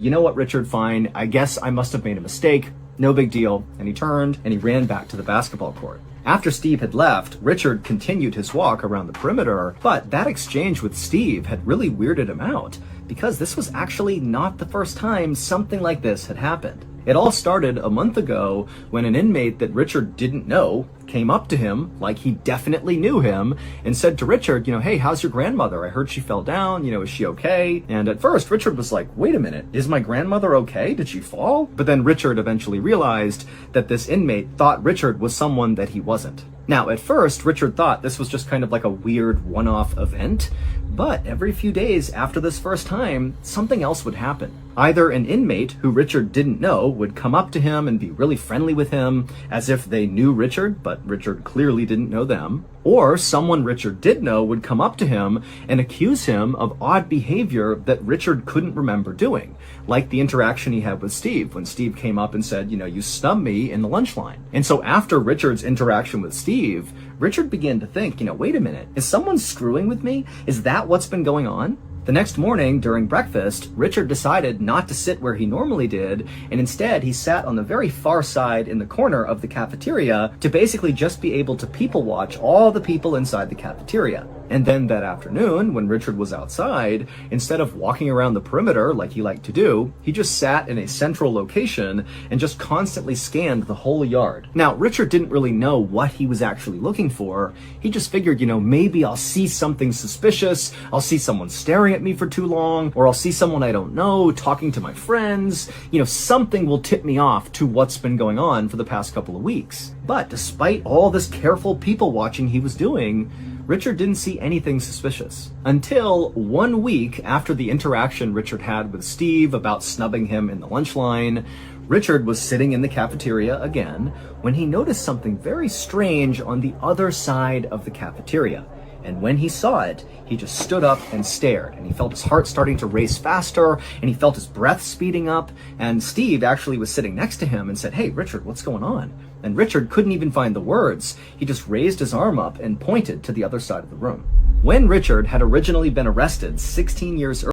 "You know what, Richard, fine. I guess I must have made a mistake. No big deal." And he turned and he ran back to the basketball court. After Steve had left, Richard continued his walk around the perimeter, but that exchange with Steve had really weirded him out, because this was actually not the first time something like this had happened. It all started a month ago when an inmate that Richard didn't know came up to him, like he definitely knew him, and said to Richard, "Hey, how's your grandmother? I heard she fell down, is she okay?" And at first, Richard was like, "Wait a minute, is my grandmother okay? Did she fall?" But then Richard eventually realized that this inmate thought Richard was someone that he wasn't. Now, at first, Richard thought this was just kind of like a weird one-off event, but every few days after this first time, something else would happen. Either an inmate who Richard didn't know would come up to him and be really friendly with him, as if they knew Richard, but Richard clearly didn't know them, or someone Richard did know would come up to him and accuse him of odd behavior that Richard couldn't remember doing, like the interaction he had with Steve when Steve came up and said, "You snubbed me in the lunch line." And so after Richard's interaction with Steve, Richard began to think, wait a minute, is someone screwing with me? Is that what's been going on? The next morning, during breakfast, Richard decided not to sit where he normally did, and instead he sat on the very far side in the corner of the cafeteria to basically just be able to people watch all the people inside the cafeteria. And then that afternoon, when Richard was outside, instead of walking around the perimeter like he liked to do, he just sat in a central location and just constantly scanned the whole yard. Now, Richard didn't really know what he was actually looking for. He just figured, maybe I'll see something suspicious, I'll see someone staring at me for too long, or I'll see someone I don't know talking to my friends. Something will tip me off to what's been going on for the past couple of weeks. But despite all this careful people watching he was doing, Richard didn't see anything suspicious. Until 1 week after the interaction Richard had with Steve about snubbing him in the lunch line, Richard was sitting in the cafeteria again when he noticed something very strange on the other side of the cafeteria. And when he saw it, he just stood up and stared, and he felt his heart starting to race faster, and he felt his breath speeding up, and Steve actually was sitting next to him and said, "Hey, Richard, what's going on?" And Richard couldn't even find the words. He just raised his arm up and pointed to the other side of the room. When Richard had originally been arrested 16 years earlier,